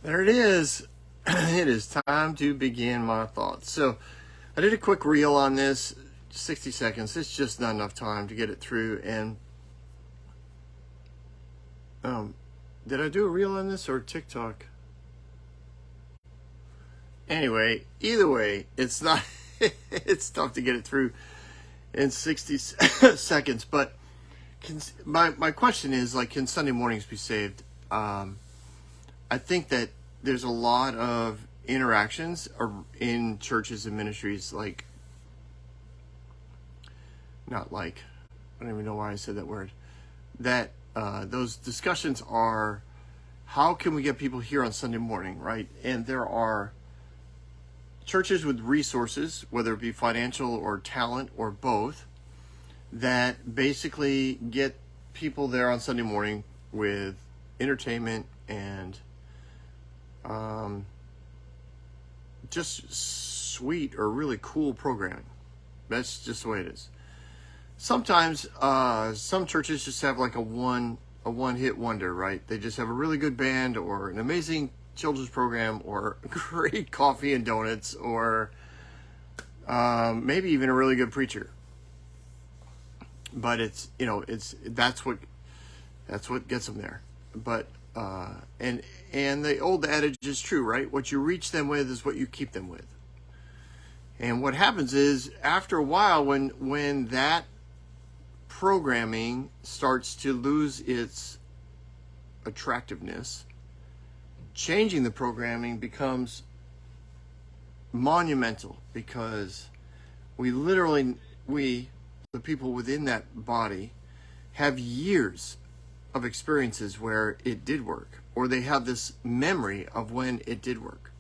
There it is. It is time to begin my thoughts. So I did a quick reel on this, 60 seconds. It's just not enough time to get it through. And did I do a reel on this or TikTok? Anyway, either way, it's not. It's tough to get it through in 60 seconds. But my question is, like, can Sunday mornings be saved? I think that there's a lot of interactions in churches and ministries, I don't even know why I said that word, that those discussions are, how can we get people here on Sunday morning, right? And there are churches with resources, whether it be financial or talent or both, that basically get people there on Sunday morning with entertainment and just sweet or really cool programming. That's just the way it is. Sometimes some churches just have like a one hit wonder, right? They just have a really good band or an amazing children's program or great coffee and donuts or maybe even a really good preacher. But that's what gets them there. But and the old adage is true, right? What you reach them with is what you keep them with. And what happens is, after a while, when that programming starts to lose its attractiveness, changing the programming becomes monumental, because the people within that body, have years of experiences where it did work, or they have this memory of when it did work.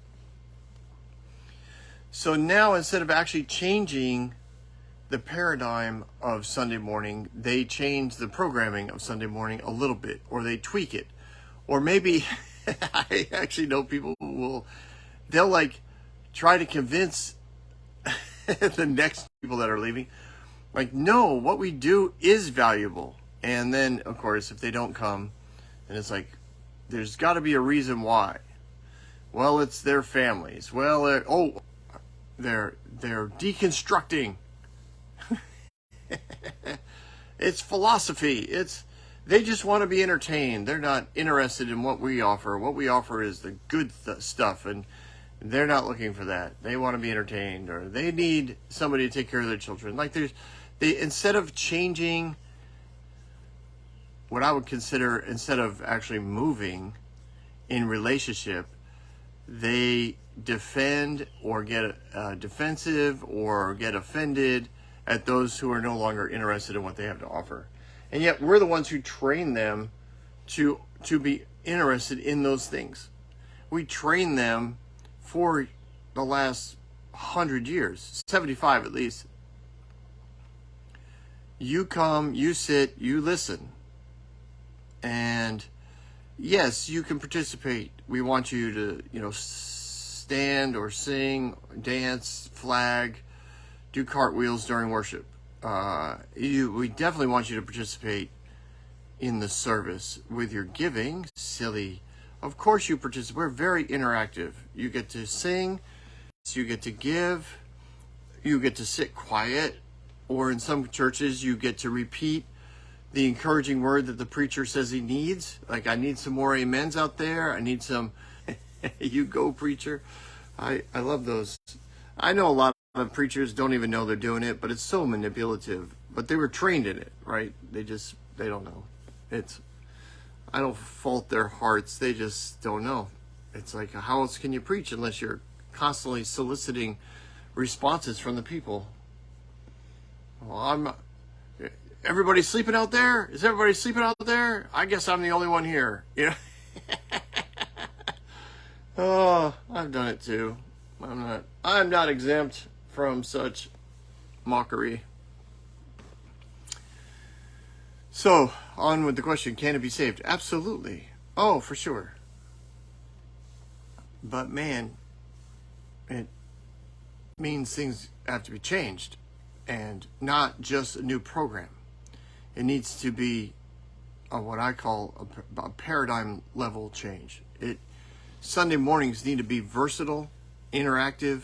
So now, instead of actually changing the paradigm of Sunday morning, they change the programming of Sunday morning a little bit, or they tweak it. Or maybe I actually know people they'll like try to convince the next people that are leaving, like, no, what we do is valuable. And then, of course, if they don't come, and it's like, there's got to be a reason why. Well, it's their families. Well, they're deconstructing. It's philosophy. They just want to be entertained. They're not interested in what we offer. What we offer is the good stuff, and they're not looking for that. They want to be entertained, or they need somebody to take care of their children. Like, instead of changing, what I would consider, instead of actually moving in relationship, they defend or get defensive or get offended at those who are no longer interested in what they have to offer. And yet we're the ones who train them to be interested in those things. We train them for the last 100 years, 75 at least. You come, you sit, you listen. And yes, you can participate. We want you to, stand or sing, dance, flag, do cartwheels during worship. We definitely want you to participate in the service with your giving. Silly. Of course you participate. We're very interactive. You get to sing, you get to give, you get to sit quiet, or in some churches you get to repeat the encouraging word that the preacher says he needs. Like, I need some more amens out there. I need some, you go, preacher. I love those. I know a lot of preachers don't even know they're doing it, but it's so manipulative. But they were trained in it, right? They don't know. I don't fault their hearts. They just don't know. It's like, how else can you preach unless you're constantly soliciting responses from the people? Well, everybody sleeping out there? Is everybody sleeping out there? I guess I'm the only one here. Oh, I've done it too. I'm not exempt from such mockery. So, on with the question, can it be saved? Absolutely. Oh, for sure. But man, it means things have to be changed, and not just a new program. It needs to be what I call a paradigm level change. Sunday mornings need to be versatile, interactive,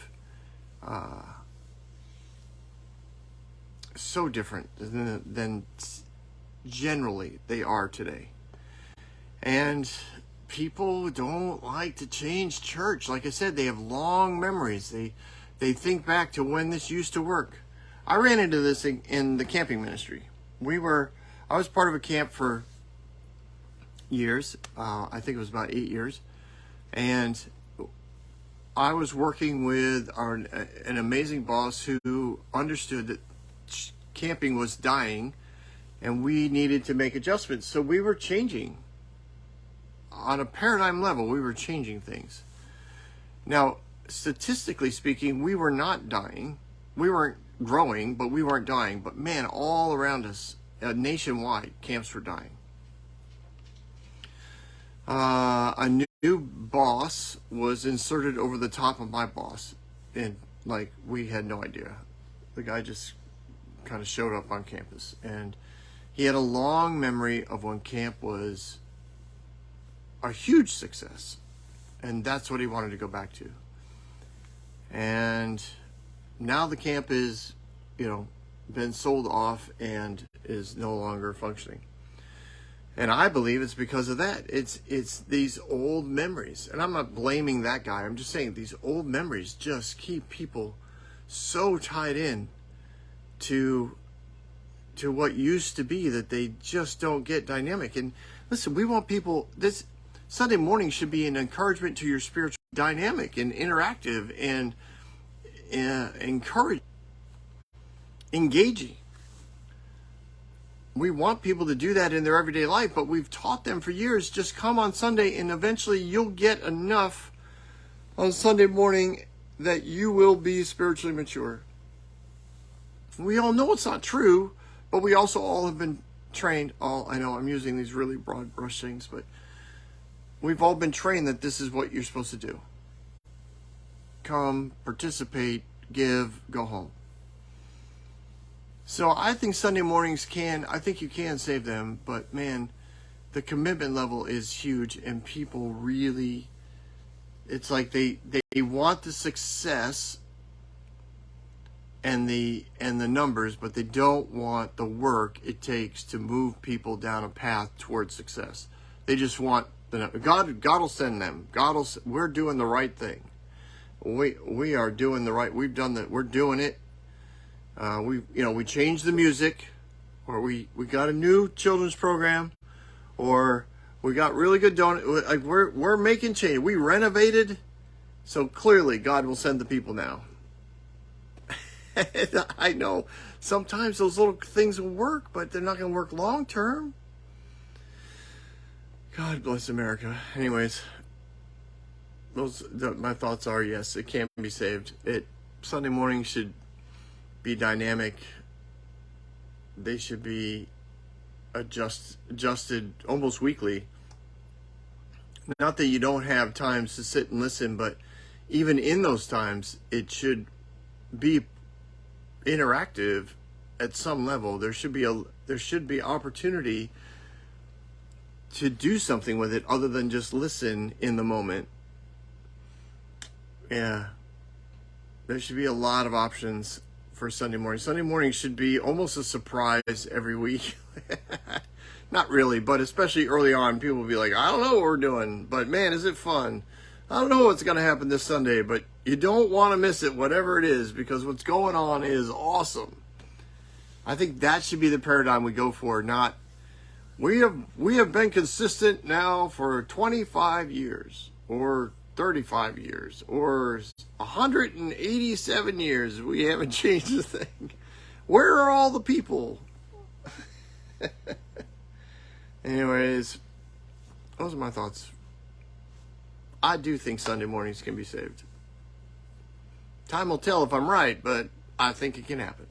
so different than generally they are today. And people don't like to change church. Like I said, they have long memories. They think back to when this used to work. I ran into this in the camping ministry. I was part of a camp for years. I think it was about 8 years. And I was working with an amazing boss who understood that camping was dying and we needed to make adjustments. So we were changing. On a paradigm level, we were changing things. Now, statistically speaking, we were not dying. We weren't growing, but we weren't dying. But man, all around us, nationwide, camps were dying. A new boss was inserted over the top of my boss, and like we had no idea. The guy just kind of showed up on campus, and he had a long memory of when camp was a huge success, and that's what he wanted to go back to. And now the camp is, been sold off and is no longer functioning. And I believe it's because of that. It's these old memories. And I'm not blaming that guy. I'm just saying these old memories just keep people so tied in to what used to be that they just don't get dynamic. And listen, we want people, this Sunday morning should be an encouragement to your spiritual dynamic and interactive and engaging. We want people to do that in their everyday life, but we've taught them for years, just come on Sunday and eventually you'll get enough on Sunday morning that you will be spiritually mature. We all know it's not true, but we also all have been trained. I know I'm using these really broad brush things, but we've all been trained that this is what you're supposed to do. Come, participate, give, go home. So I think Sunday mornings I think you can save them, but man, the commitment level is huge, and people really, it's like they want the success and the numbers, but they don't want the work it takes to move people down a path towards success. They just want God will send them. We're doing the right thing. We are doing the right. We're doing it. We changed the music, or we got a new children's program, or we got really good donut. Like we're making change. We renovated, so clearly God will send the people now. I know sometimes those little things will work, but they're not going to work long term. God bless America. Anyways, my thoughts are, yes, it can be saved. Sunday morning should be dynamic. They should be adjusted almost weekly. Not that you don't have times to sit and listen, but even in those times, it should be interactive at some level. There should be opportunity to do something with it other than just listen in the moment. Yeah. There should be a lot of options for Sunday morning. Sunday morning should be almost a surprise every week. Not really, but especially early on, people will be like, I don't know what we're doing, but man, is it fun. I don't know what's going to happen this Sunday, but you don't want to miss it, whatever it is, because what's going on is awesome. I think that should be the paradigm we go for, not we have been consistent now for 25 years or 35 years or 187 years. We haven't changed a thing. Where are all the people? Anyways, those are my thoughts. I do think Sunday mornings can be saved. Time will tell if I'm right, but I think it can happen.